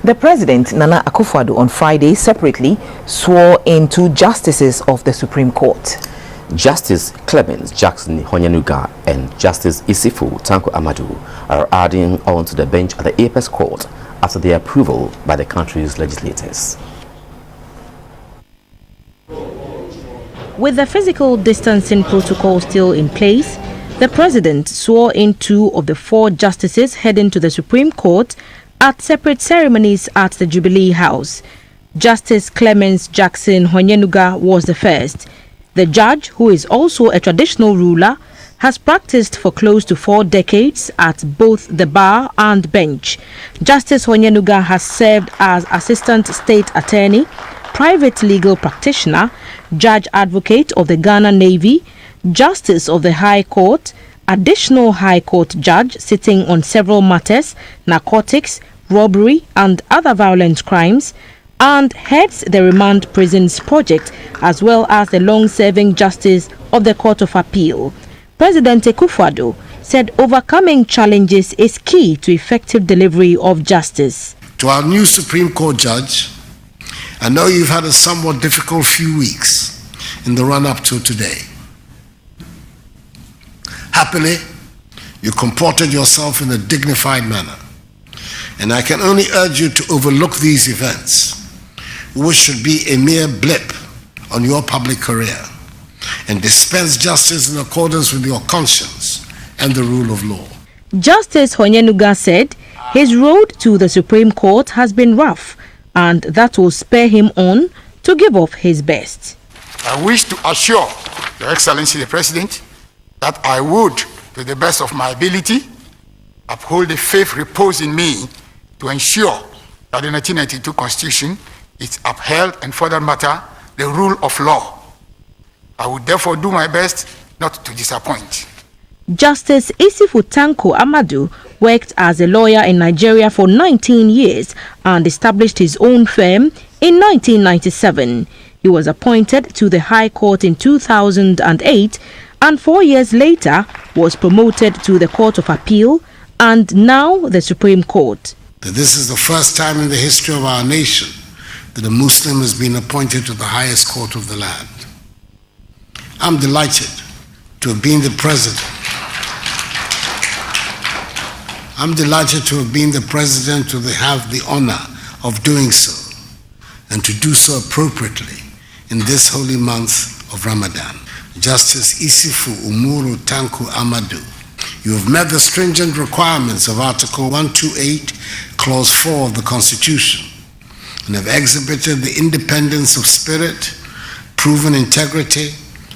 The President, Nana Akufo-Addo, on Friday separately swore in 2 justices of the Supreme Court. Justice Clemens Jackson Honyanuga and Justice Isifu Tanko Amadou are adding on to the bench at the Apex Court after their approval by the country's legislators. With the physical distancing protocol still in place, the President swore in 2 of the 4 justices heading to the Supreme Court at separate ceremonies at the Jubilee House. Justice Clemens Jackson Honyanuga was the first. The judge, who is also a traditional ruler, has practiced for close to 4 decades at both the bar and bench. Justice Honyanuga has served as Assistant State Attorney, private legal practitioner, judge advocate of the Ghana Navy, Justice of the High Court, additional High Court judge sitting on several matters, narcotics, robbery and other violent crimes, and heads the Remand Prisons Project, as well as the long-serving Justice of the Court of Appeal. President Akufo-Addo said overcoming challenges is key to effective delivery of justice. To our new Supreme Court judge, I know you've had a somewhat difficult few weeks in the run-up to today. Happily, you comported yourself in a dignified manner, and I can only urge you to overlook these events, which should be a mere blip on your public career, and dispense justice in accordance with your conscience and the rule of law. Justice Honyanuga said his road to the Supreme Court has been rough, and that will spur him on to give off his best. I wish to assure Your Excellency the President that I would, to the best of my ability, uphold the faith reposed in me to ensure that the 1992 Constitution is upheld and, for that matter, the rule of law. I would therefore do my best not to disappoint. Justice Isifu Tanko Amadou worked as a lawyer in Nigeria for 19 years and established his own firm in 1997. He was appointed to the High Court in 2008 and 4 years later was promoted to the Court of Appeal and now the Supreme Court. This is the first time in the history of our nation that a Muslim has been appointed to the highest court of the land. I'm delighted to have been the president. I'm delighted to have been the president to have the honor of doing so and to do so appropriately in this holy month of Ramadan. Justice Isifu Umuru Tanko Amadou, you have met the stringent requirements of Article 128, Clause 4 of the Constitution, and have exhibited the independence of spirit, proven integrity,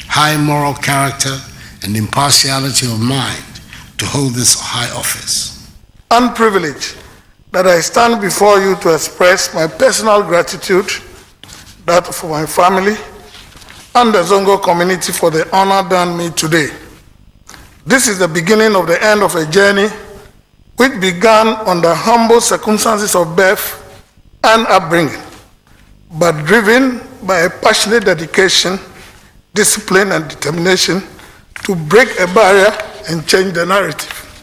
high moral character, and impartiality of mind to hold this high office. I'm privileged that I stand before you to express my personal gratitude, that for my family, and the Zongo community for the honor done me today. This is the beginning of the end of a journey which began under humble circumstances of birth and upbringing, but driven by a passionate dedication, discipline, and determination to break a barrier and change the narrative.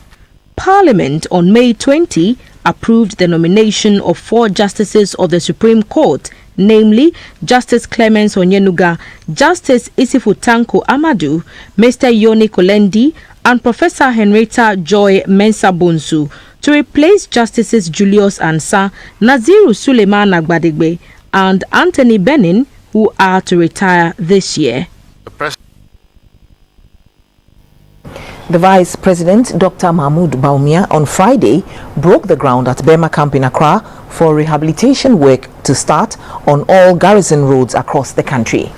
Parliament on May 20 approved the nomination of 4 justices of the Supreme Court, namely Justice Clemens Honyanuga, Justice Isifu Tanko Amadou, Mr. Yoni Kolendi, and Professor Henrietta Joy Mensah-Bonsu, to replace Justices Julius Ansah, Naziru Suleiman Agbadegbe, and Anthony Benin, who are to retire this year. The Vice President, Dr. Mahmoud Bawumia, on Friday broke the ground at Burma Camp in Accra for rehabilitation work to start on all garrison roads across the country.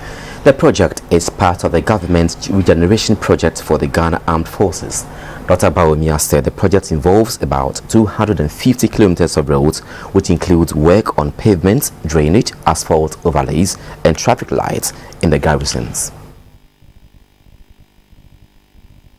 The project is part of the government's regeneration project for the Ghana Armed Forces. Dr. Bawumia said the project involves about 250 kilometers of roads, which includes work on pavements, drainage, asphalt overlays, and traffic lights in the garrisons.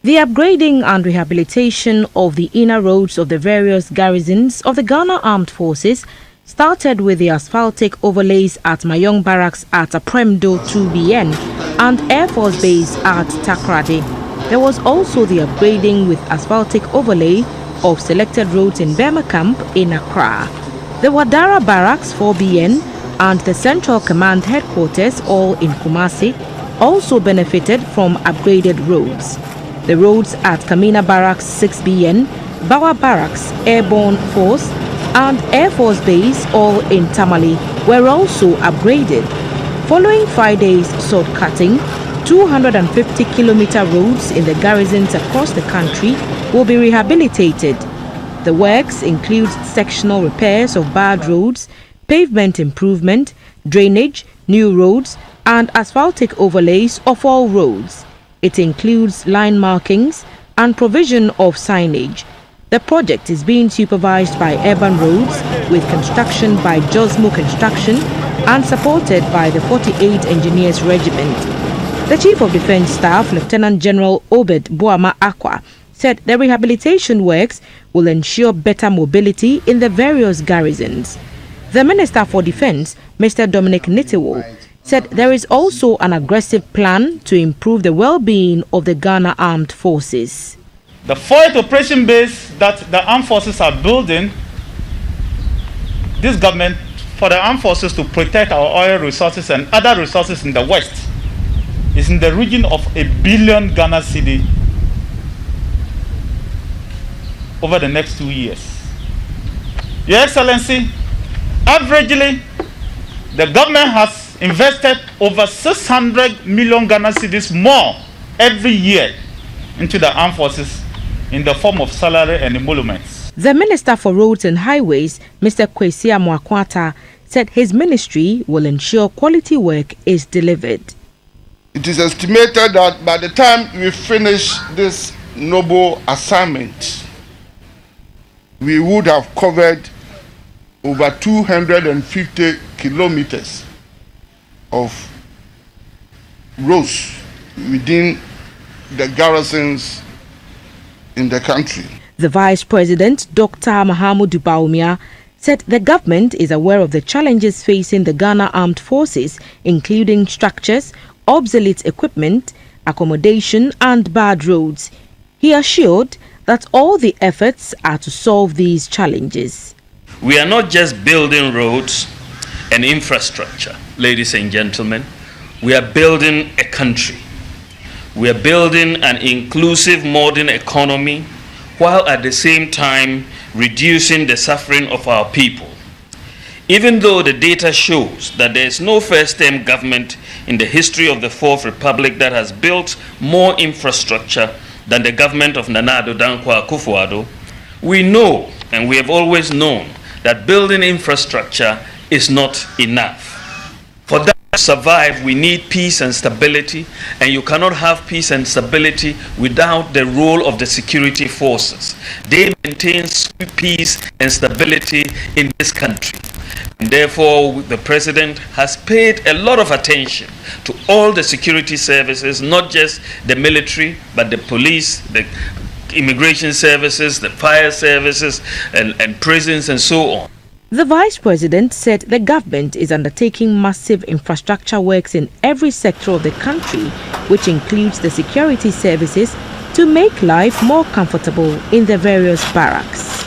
The upgrading and rehabilitation of the inner roads of the various garrisons of the Ghana Armed Forces started with the asphaltic overlays at Mayong Barracks at Apremdo 2BN and Air Force Base at Takrady. There was also the upgrading with asphaltic overlay of selected roads in Burma Camp in Accra. The Wadara Barracks 4BN and the Central Command Headquarters, all in Kumasi, also benefited from upgraded roads. The roads at Kamina Barracks 6BN, Bawa Barracks Airborne Force and Air Force Base, all in Tamale, were also upgraded. Following Friday's sword cutting, 250-kilometer roads in the garrisons across the country will be rehabilitated. The works include sectional repairs of bad roads, pavement improvement, drainage, new roads, and asphaltic overlays of all roads. It includes line markings and provision of signage. The project is being supervised by Urban Roads with construction by Josmo Construction and supported by the 48th Engineers Regiment. The Chief of Defence Staff, Lieutenant General Obed Boama Akwa, said the rehabilitation works will ensure better mobility in the various garrisons. The Minister for Defence, Mr. Dominic Nitiwo, said there is also an aggressive plan to improve the well-being of the Ghana Armed Forces. The forward operation base that the armed forces are building, this government, for the armed forces to protect our oil resources and other resources in the West, is in the region of 1 billion Ghana cedi over the next 2 years. Your Excellency, averagely, the government has invested over 600 million Ghana cedis more every year into the armed forces in the form of salary and emoluments. The Minister for Roads and Highways, Mr. Kwesi Amwakwata, said his ministry will ensure quality work is delivered. It is estimated that by the time we finish this noble assignment, we would have covered over 250 kilometers of roads within the garrisons in the country. The Vice President, Dr. Mahamudu Bawumia, said the government is aware of the challenges facing the Ghana Armed Forces, including structures, obsolete equipment, accommodation and bad roads. He assured that all the efforts are to solve these challenges. We are not just building roads and infrastructure, ladies and gentlemen. We are building a country. We are building an inclusive modern economy while at the same time reducing the suffering of our people. Even though the data shows that there is no first-term government in the history of the Fourth Republic that has built more infrastructure than the government of Nana Addo Dankwa Akufo-Addo, we know and we have always known that building infrastructure is not enough. For that to survive, we need peace and stability, and you cannot have peace and stability without the role of the security forces. They maintain peace and stability in this country. And therefore, the President has paid a lot of attention to all the security services, not just the military, but the police, the immigration services, the fire services, and prisons, and so on. The Vice President said the government is undertaking massive infrastructure works in every sector of the country, which includes the security services, to make life more comfortable in the various barracks.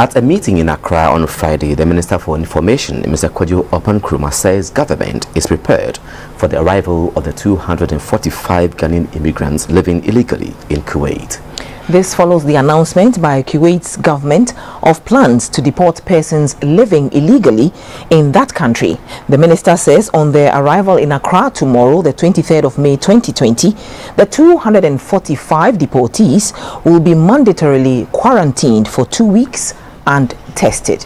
At a meeting in Accra on Friday, the Minister for Information, Mr. Kwadwo Opan-Nkrumah, says government is prepared for the arrival of the 245 Ghanaian immigrants living illegally in Kuwait. This follows the announcement by Kuwait's government of plans to deport persons living illegally in that country. The minister says on their arrival in Accra tomorrow, the 23rd of May 2020, the 245 deportees will be mandatorily quarantined for 2 weeks and tested.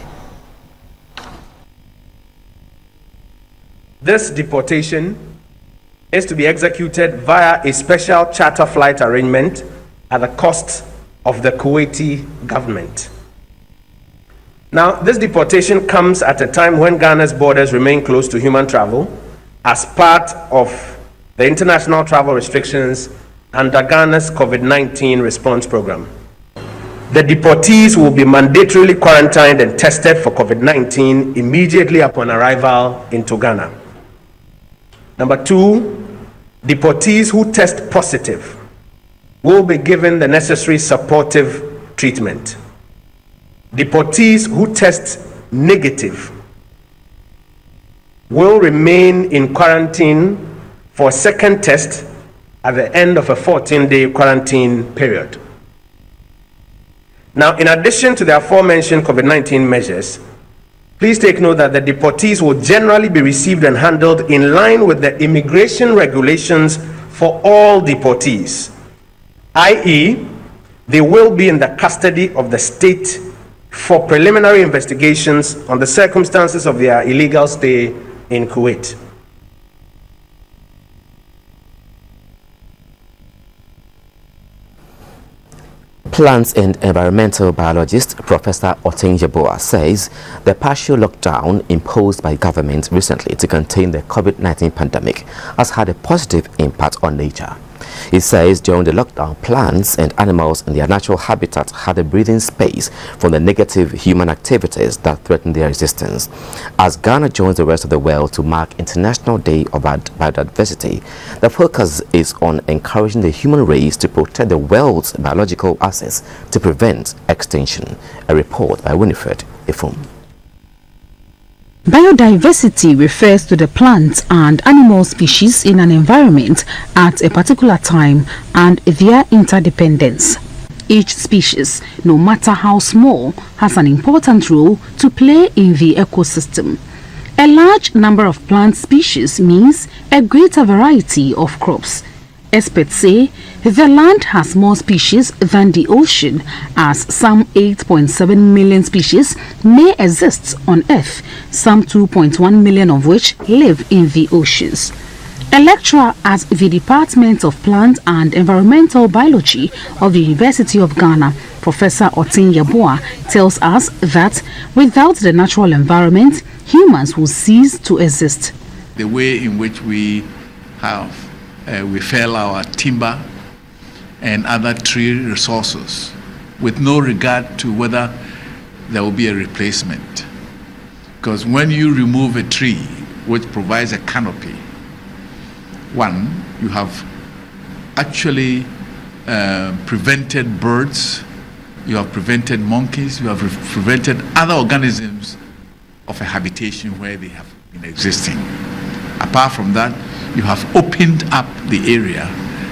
This deportation is to be executed via a special charter flight arrangement at the cost of the Kuwaiti government. Now, this deportation comes at a time when Ghana's borders remain closed to human travel as part of the international travel restrictions under Ghana's COVID-19 response program. The deportees will be mandatorily quarantined and tested for COVID-19 immediately upon arrival into Ghana. Number two, deportees who test positive will be given the necessary supportive treatment. Deportees who test negative will remain in quarantine for a second test at the end of a 14-day quarantine period. Now, in addition to the aforementioned COVID-19 measures, please take note that the deportees will generally be received and handled in line with the immigration regulations for all deportees, i.e., they will be in the custody of the state for preliminary investigations on the circumstances of their illegal stay in Kuwait. Plants and environmental biologist Professor Otin Yeboah says the partial lockdown imposed by government recently to contain the COVID-19 pandemic has had a positive impact on nature. He says during the lockdown, plants and animals in their natural habitat had a breathing space from the negative human activities that threaten their existence. As Ghana joins the rest of the world to mark International Day of Biodiversity, the focus is on encouraging the human race to protect the world's biological assets to prevent extinction. A report by Winifred Ifum. Biodiversity refers to the plant and animal species in an environment at a particular time and their interdependence. Each species, no matter how small, has an important role to play in the ecosystem. A large number of plant species means a greater variety of crops. Experts say the land has more species than the ocean, as some 8.7 million species may exist on Earth, some 2.1 million of which live in the oceans. A lecturer at the Department of Plant and Environmental Biology of the University of Ghana, Professor Otin Yeboah, tells us that without the natural environment, humans will cease to exist. The way in which we fell our timber and other tree resources with no regard to whether there will be a replacement. Because when you remove a tree which provides a canopy, one, you have actually prevented birds, you have prevented monkeys, you have prevented other organisms of a habitation where they have been existing. Apart from that, you have opened up the area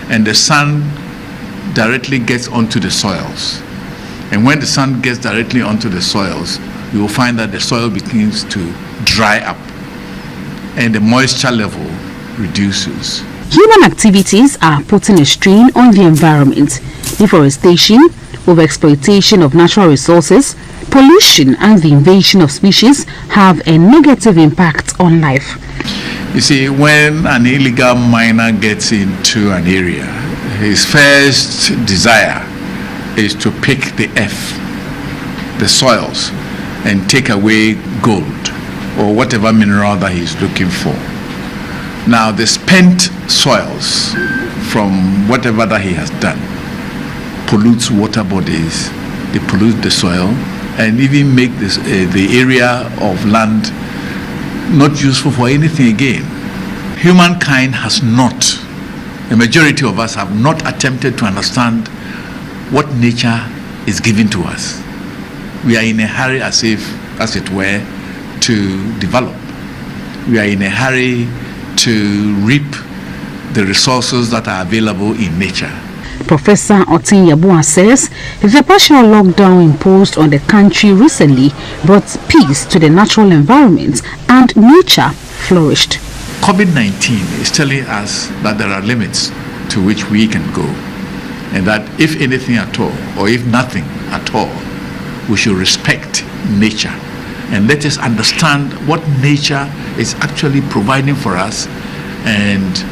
and the sun directly gets onto the soils. And when the sun gets directly onto the soils, you will find that the soil begins to dry up and the moisture level reduces. Human activities are putting a strain on the environment. Deforestation, overexploitation of natural resources, pollution and the invasion of species have a negative impact on life. You see, when an illegal miner gets into an area, his first desire is to pick the earth, the soils, and take away gold or whatever mineral that he's looking for. Now, the spent soils from whatever that he has done pollutes water bodies, they pollute the soil, and even make this, the area of land not useful for anything again. Humankind has not, a majority of us have not attempted to understand what nature is giving to us. We are in a hurry, as it were, to develop. We are in a hurry to reap the resources that are available in nature. Professor Otin Yeboah says the partial lockdown imposed on the country recently brought peace to the natural environment and nature flourished. COVID-19 is telling us that there are limits to which we can go, and that if anything at all, or if nothing at all, we should respect nature and let us understand what nature is actually providing for us and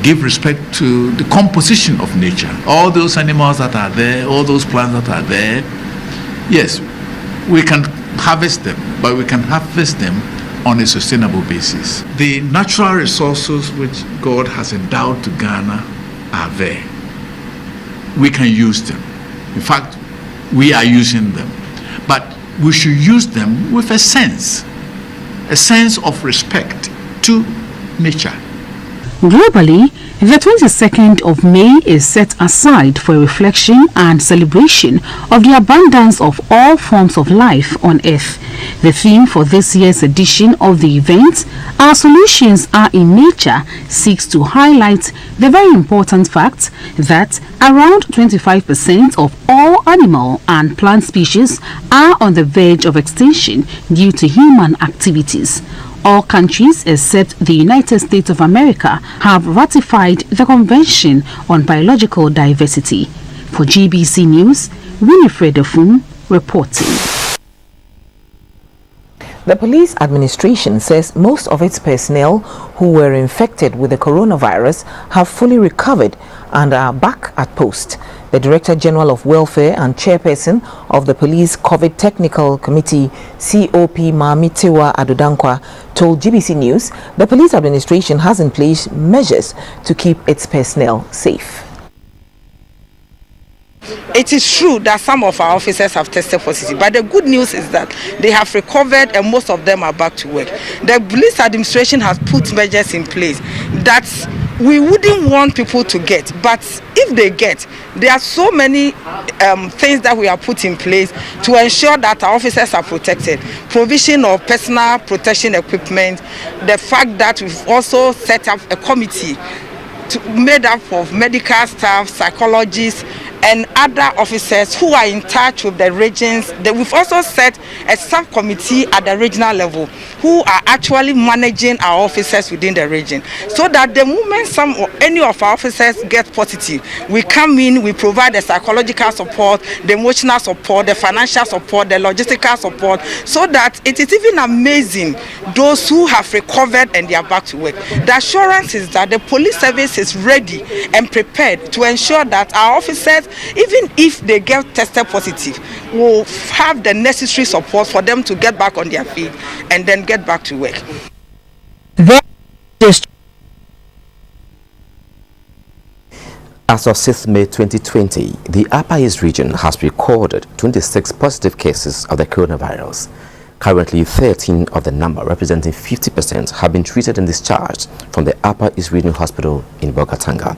give respect to the composition of nature. All those animals that are there, all those plants that are there, yes, we can harvest them, but we can harvest them on a sustainable basis. The natural resources which God has endowed to Ghana are there. We can use them. In fact, we are using them. But we should use them with a sense of respect to nature. Globally, the 22nd of May is set aside for reflection and celebration of the abundance of all forms of life on Earth. The theme for this year's edition of the event, Our Solutions Are in Nature, seeks to highlight the very important fact that around 25% of all animal and plant species are on the verge of extinction due to human activities. All countries except the United States of America have ratified the Convention on Biological Diversity. For GBC News, Winifred Efum reporting. The police administration says most of its personnel who were infected with the coronavirus have fully recovered and are back at post. The Director General of Welfare and Chairperson of the Police COVID Technical Committee, COP Mamitewa Adodankwa, told GBC News the police administration has in place measures to keep its personnel safe. It is true that some of our officers have tested positive, but the good news is that they have recovered and most of them are back to work. The police administration has put measures in place that we wouldn't want people to get, but if they get, there are so many things that we have put in place to ensure that our officers are protected. Provision of personal protection equipment, the fact that we've also set up a committee made up of medical staff, psychologists, and other officers who are in touch with the regions. We've also set a subcommittee at the regional level who are actually managing our officers within the region, so that the moment some or any of our officers get positive, we come in, we provide the psychological support, the emotional support, the financial support, the logistical support, so that it is even amazing those who have recovered and they are back to work. The assurance is that the police service is ready and prepared to ensure that our officers, even if they get tested positive, will have the necessary support for them to get back on their feet and then get back to work. As of 6th May 2020, the Upper East region has recorded 26 positive cases of the coronavirus. Currently, 13 of the number, representing 50%, have been treated and discharged from the Upper East Regional Hospital in Bolgatanga.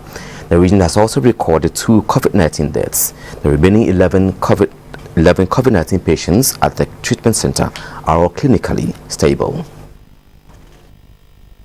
The region has also recorded 2 COVID-19 deaths. The remaining 11 COVID-19 patients at the treatment center are all clinically stable.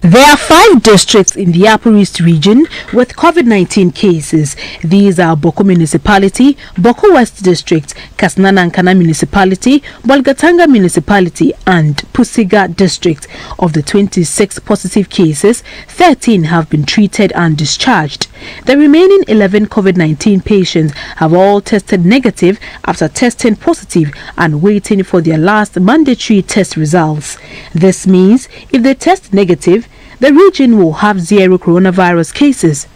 There are 5 districts in the Upper East region with COVID-19 cases. These are Boko Municipality, Boko West District, Kasnanankana Municipality, Bolgatanga Municipality and Pusiga District. Of the 26 positive cases, 13 have been treated and discharged. The remaining 11 COVID-19 patients have all tested negative after testing positive and waiting for their last mandatory test results. This means if they test negative, the region will have 0 coronavirus cases.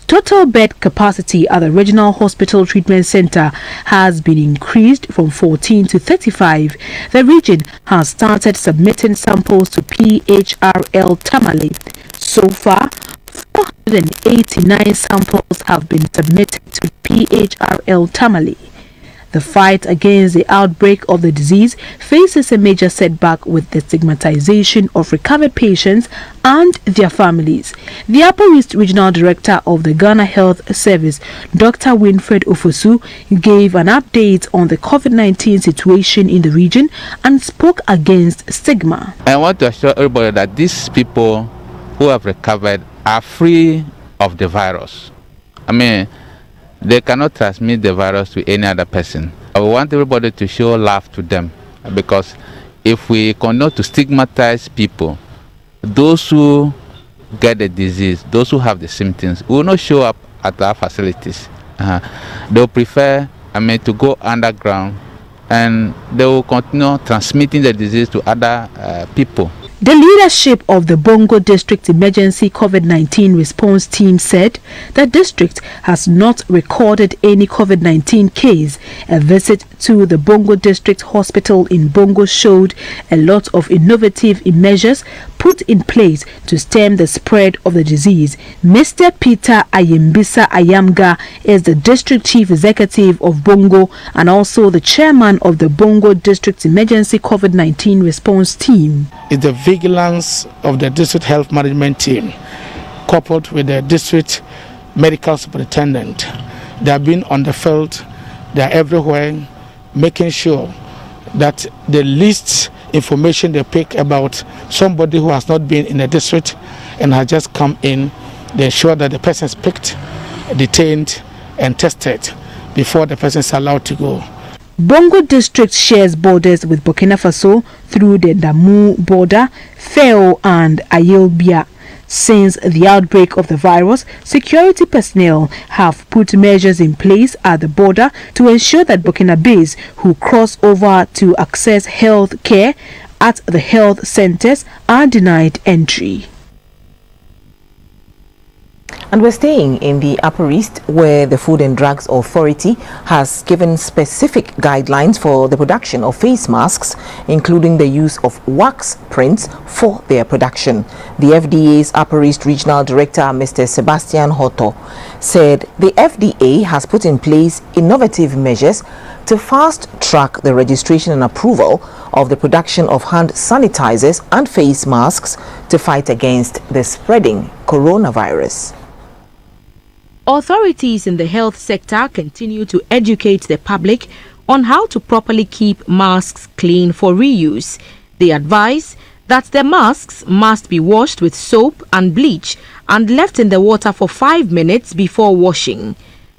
Total bed capacity at the Regional Hospital Treatment Center has been increased from 14 to 35. The region has started submitting samples to PHRL Tamale. So far, 489 samples have been submitted to PHRL Tamale. The fight against the outbreak of the disease faces a major setback with the stigmatization of recovered patients and their families. The Upper East Regional Director of the Ghana Health Service, Dr. Winfred Ofosu, gave an update on the COVID-19 situation in the region and spoke against stigma. I want to assure everybody that these people who have recovered are free of the virus. They cannot transmit the virus to any other person. I want everybody to show love to them, because if we continue to stigmatize people, those who get the disease, those who have the symptoms, will not show up at our facilities. They'll prefer to go underground, and they will continue transmitting the disease to other people. The leadership of the Bongo District Emergency COVID-19 Response Team said the district has not recorded any COVID-19 case. A visit to the Bongo District Hospital in Bongo showed a lot of innovative measures put in place to stem the spread of the disease. Mr. Peter Ayembisa Ayamga is the District Chief Executive of Bongo and also the Chairman of the Bongo District Emergency COVID-19 Response Team. It's the vigilance of the District Health Management Team, coupled with the district medical superintendent. They have been on the field, they are everywhere, making sure that the least information they pick about somebody who has not been in the district and has just come in, they ensure that the person is picked, detained, and tested before the person is allowed to go. Bongo District shares borders with Burkina Faso through the Damu border, Feo and Ayelbia. Since the outbreak of the virus, security personnel have put measures in place at the border to ensure that Burkinabés who cross over to access health care at the health centers are denied entry. And we're staying in the Upper East, where the Food and Drugs Authority has given specific guidelines for the production of face masks, including the use of wax prints for their production. The FDA's Upper East Regional Director, Mr. Sebastian Hoto, said the FDA has put in place innovative measures to fast-track the registration and approval of the production of hand sanitizers and face masks to fight against the spreading coronavirus. Authorities in the health sector continue to educate the public on how to properly keep masks clean for reuse. They advise that the masks must be washed with soap and bleach and left in the water for 5 minutes before washing.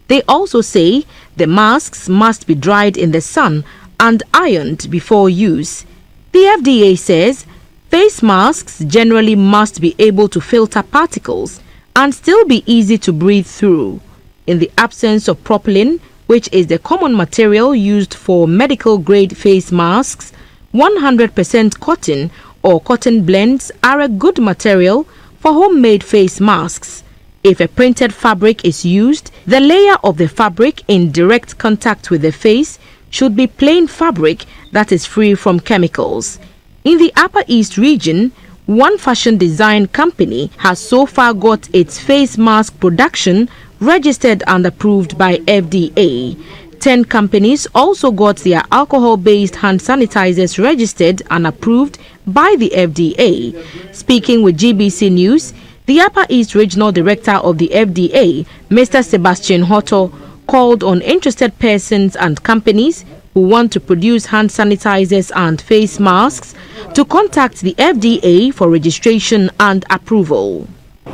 They also say the masks must be dried in the sun and ironed before use. The FDA says face masks generally must be able to filter particles and still be easy to breathe through. In the absence of propylene, which is the common material used for medical grade face masks, 100% cotton or cotton blends are a good material for homemade face masks. If a printed fabric is used, the layer of the fabric in direct contact with the face should be plain fabric that is free from chemicals. In the Upper East region, one fashion design company has so far got its face mask production registered and approved by FDA. 10 companies also got their alcohol-based hand sanitizers registered and approved by the FDA. Speaking with GBC News, the Upper East Regional Director of the FDA, Mr. Sebastian Hoto, called on interested persons and companies who want to produce hand sanitizers and face masks to contact the FDA for registration and approval.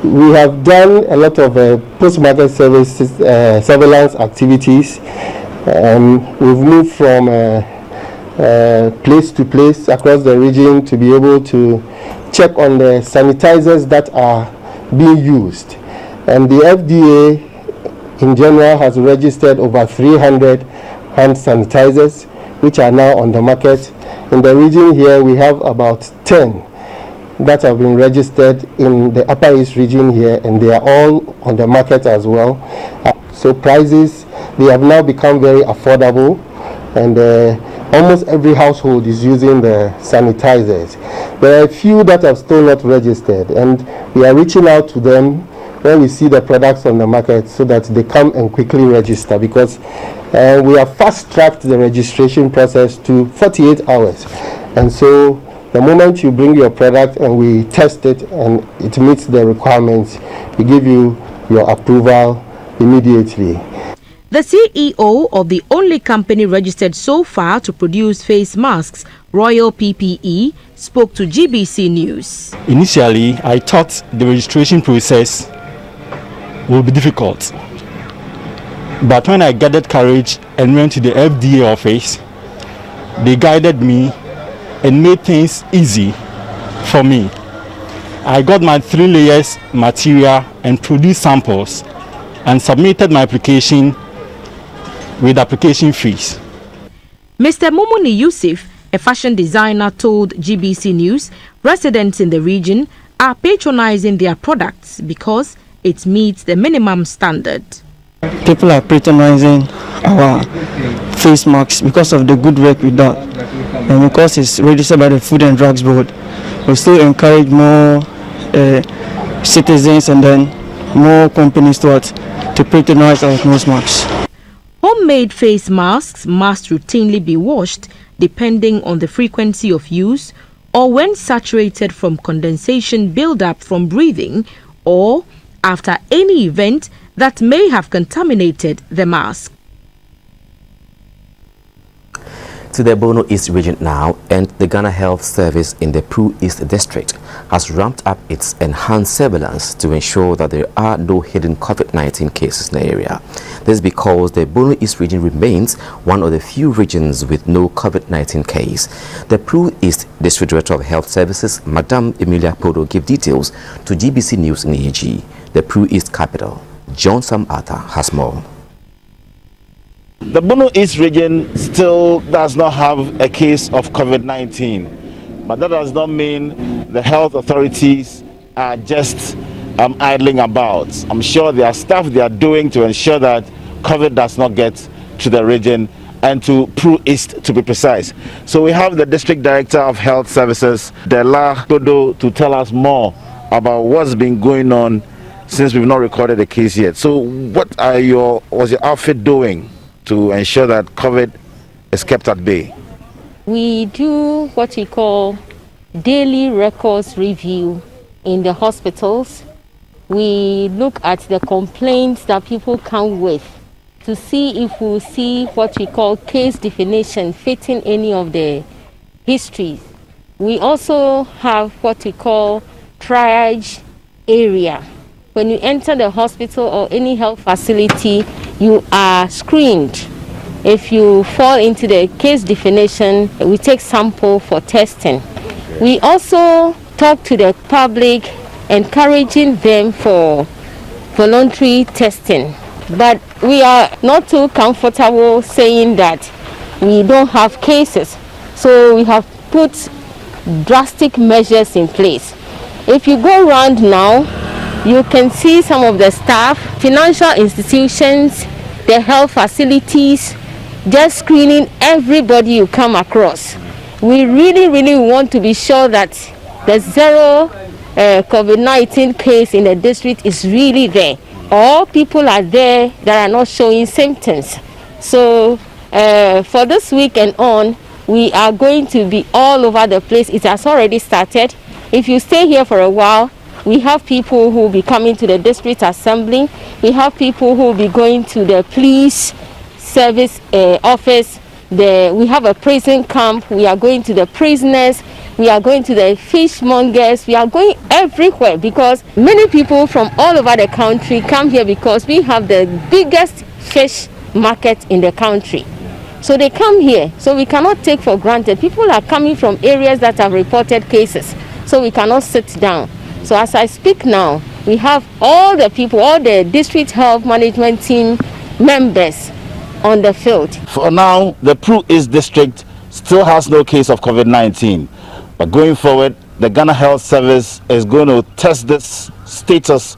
We have done a lot of post-market services, surveillance activities. We've moved from place to place across the region to be able to check on the sanitizers that are being used. And the FDA in general has registered over 300 hand sanitizers which are now on the market. In the region here we have about 10 that have been registered in the Upper East region here, and they are all on the market as well. So prices, they have now become very affordable, and almost every household is using the sanitizers. There are a few that have still not registered, and we are reaching out to them when we see the products on the market so that they come and quickly register, because we have fast-tracked the registration process to 48 hours. And so the moment you bring your product and we test it and it meets the requirements, we give you your approval immediately. The CEO of the only company registered so far to produce face masks, Royal PPE, spoke to GBC News. Initially, I thought the registration process would be difficult. But when I gathered courage and went to the FDA office, they guided me and made things easy for me. I got my 3 layers material and produced samples and submitted my application with application fees. Mr. Mumuni Yusuf, a fashion designer, told GBC News residents in the region are patronizing their products because it meets the minimum standard. People are patronizing our face masks because of the good work we do, and because it's registered by the Food and Drugs Board. We still encourage more citizens and then more companies to patronize our face masks. Homemade face masks must routinely be washed depending on the frequency of use or when saturated from condensation buildup from breathing or after any event that may have contaminated the mask. To the Bongo East region now, and the Ghana Health Service in the Pru East District has ramped up its enhanced surveillance to ensure that there are no hidden COVID-19 cases in the area. This is because the Bongo East region remains one of the few regions with no COVID-19 case. The Pru East District Director of Health Services, Madam Emilia Podo, gave details to GBC News in AG. The Pru East capital, John Sam Arthur, has more. The Bongo East region still does not have a case of COVID-19, but that does not mean the health authorities are just idling about. I'm sure there are stuff they are doing to ensure that COVID does not get to the region and to Pru East, to be precise. So we have the District Director of Health Services, Dela Dodo, to tell us more about what's been going on since we've not recorded a case yet. So what was your outfit doing to ensure that COVID is kept at bay? We do what we call daily records review in the hospitals. We look at the complaints that people come with to see if we see what we call case definition fitting any of the histories. We also have what we call triage area. When you enter the hospital or any health facility, you are screened. If you fall into the case definition, we take sample for testing. We also talk to the public, encouraging them for voluntary testing. But we are not too comfortable saying that we don't have cases. So we have put drastic measures in place. If you go around now, you can see some of the staff, financial institutions, the health facilities, just screening everybody you come across. We really want to be sure that the zero COVID-19 case in the district is really there. All people are there that are not showing symptoms. So for this week and on, we are going to be all over the place. It has already started. If you stay here for a while, we have people who will be coming to the district assembly. We have people who will be going to the police service office. We have a prison camp. We are going to the prisoners. We are going to the fishmongers. We are going everywhere because many people from all over the country come here because we have the biggest fish market in the country. So they come here. So we cannot take for granted. People are coming from areas that have reported cases. So we cannot sit down. So as I speak now, we have all the people, all the district health management team members on the field. For now, the Pru East district still has no case of COVID-19. But going forward, the Ghana Health Service is going to test this status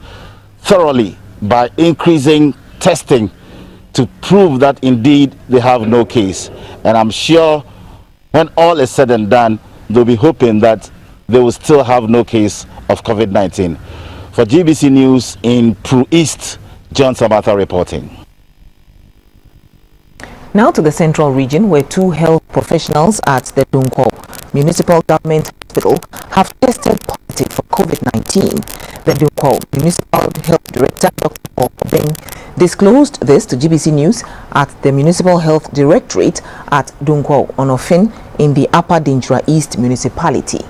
thoroughly by increasing testing to prove that indeed they have no case. And I'm sure when all is said and done, they'll be hoping that they will still have no case of COVID-19. For GBC News in Pru East, John Samatha reporting. Now to the central region, where two health professionals at the Dunkwo Municipal Government Hospital have tested positive for COVID-19. The Dunkwo Municipal Health Director, Dr. Paul Beng, disclosed this to GBC News at the Municipal Health Directorate at Dunkwo Onofin in the Upper Dintra East Municipality.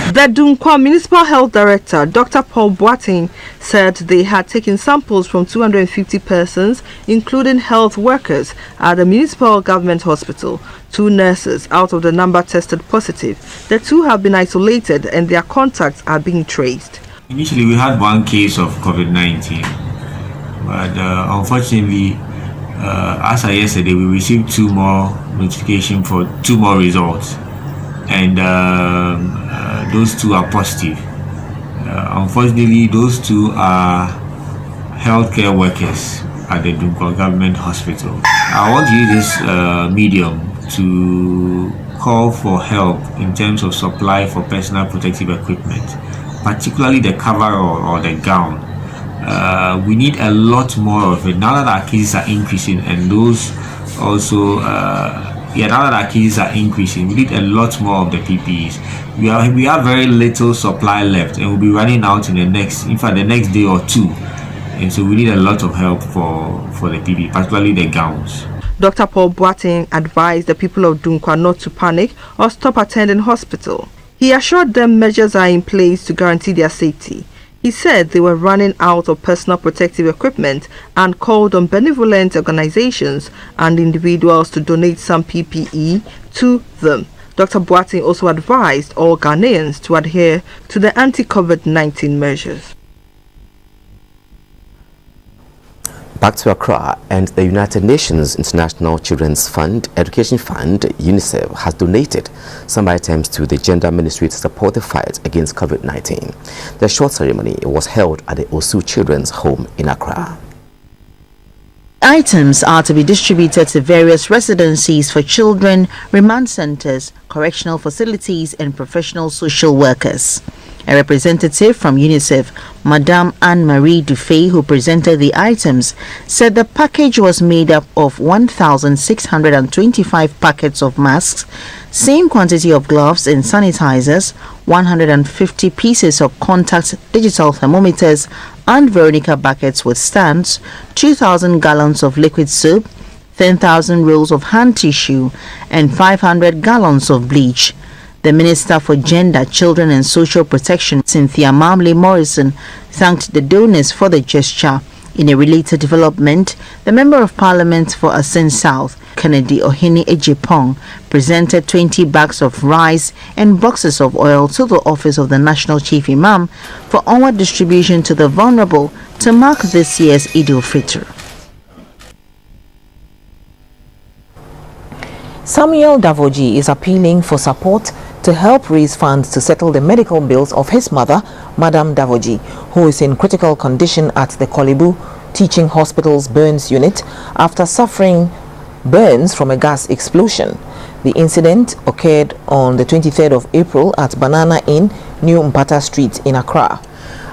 The Dunkwo Municipal Health Director, Dr. Paul Boateng, said they had taken samples from 250 persons, including health workers, at the Municipal Government Hospital. 2 nurses out of the number tested positive. The 2 have been isolated and their contacts are being traced. Initially, we had 1 case of COVID-19, but unfortunately, as of yesterday, we received 2 more notifications for 2 more results. And those 2 are positive. Unfortunately, those 2 are healthcare workers at the Dunkwo Government Hospital. I want to use this medium to call for help in terms of supply for personal protective equipment, particularly the coverall or the gown. We need a lot more of it now that our cases are increasing, and those also Yeah, now that our cases are increasing, we need a lot more of the PPEs. We have very little supply left, and we'll be running out in the next day or two. And so we need a lot of help for the PPE, particularly the gowns. Dr. Paul Boateng advised the people of Dunkwa not to panic or stop attending hospital. He assured them measures are in place to guarantee their safety. He said they were running out of personal protective equipment and called on benevolent organizations and individuals to donate some PPE to them. Dr. Boateng also advised all Ghanaians to adhere to the anti-COVID-19 measures. Back to Accra, and the United Nations International Children's Fund, Education Fund, UNICEF, has donated some items to the Gender Ministry to support the fight against COVID-19. The short ceremony was held at the Osu Children's Home in Accra. Items are to be distributed to various residencies for children, remand centers, correctional facilities, and professional social workers. A representative from UNICEF, Madame Anne-Marie Dufay, who presented the items, said the package was made up of 1,625 packets of masks, same quantity of gloves and sanitizers, 150 pieces of contact digital thermometers, and Veronica buckets with stands, 2,000 gallons of liquid soap, 10,000 rolls of hand tissue, and 500 gallons of bleach. The Minister for Gender, Children and Social Protection, Cynthia Mamley Morrison, thanked the donors for the gesture. In a related development, the Member of Parliament for Asen South, Kennedy Ohini Ejipong, presented 20 bags of rice and boxes of oil to the office of the National Chief Imam for onward distribution to the vulnerable to mark this year's Eid al-Fitr. Samuel Davoji is appealing for support to help raise funds to settle the medical bills of his mother, Madam Davoji, who is in critical condition at the Kolebu Teaching Hospital's burns unit after suffering burns from a gas explosion. The incident occurred on the 23rd of April at Banana Inn, New Mpata Street in Accra.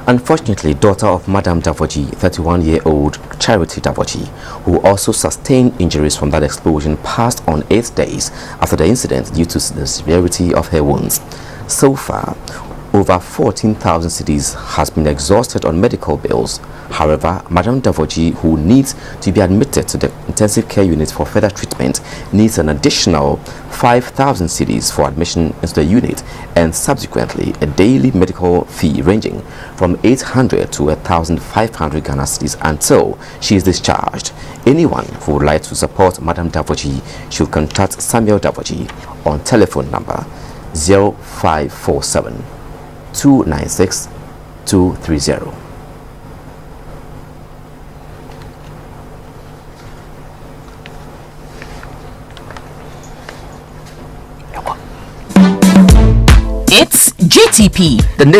Unfortunately, daughter of Madam Davoji, 31-year-old Charity Davoji, who also sustained injuries from that explosion, passed on 8 days after the incident due to the severity of her wounds. So far, over 14,000 cedis has been exhausted on medical bills. However, Madam Davoji, who needs to be admitted to the intensive care unit for further treatment, needs an additional 5,000 cedis for admission into the unit and subsequently a daily medical fee ranging from 800 to 1,500 Ghana cedis until she is discharged. Anyone who would like to support Madam Davoji should contact Samuel Davoji on telephone number 0547 296 230. It's GTP.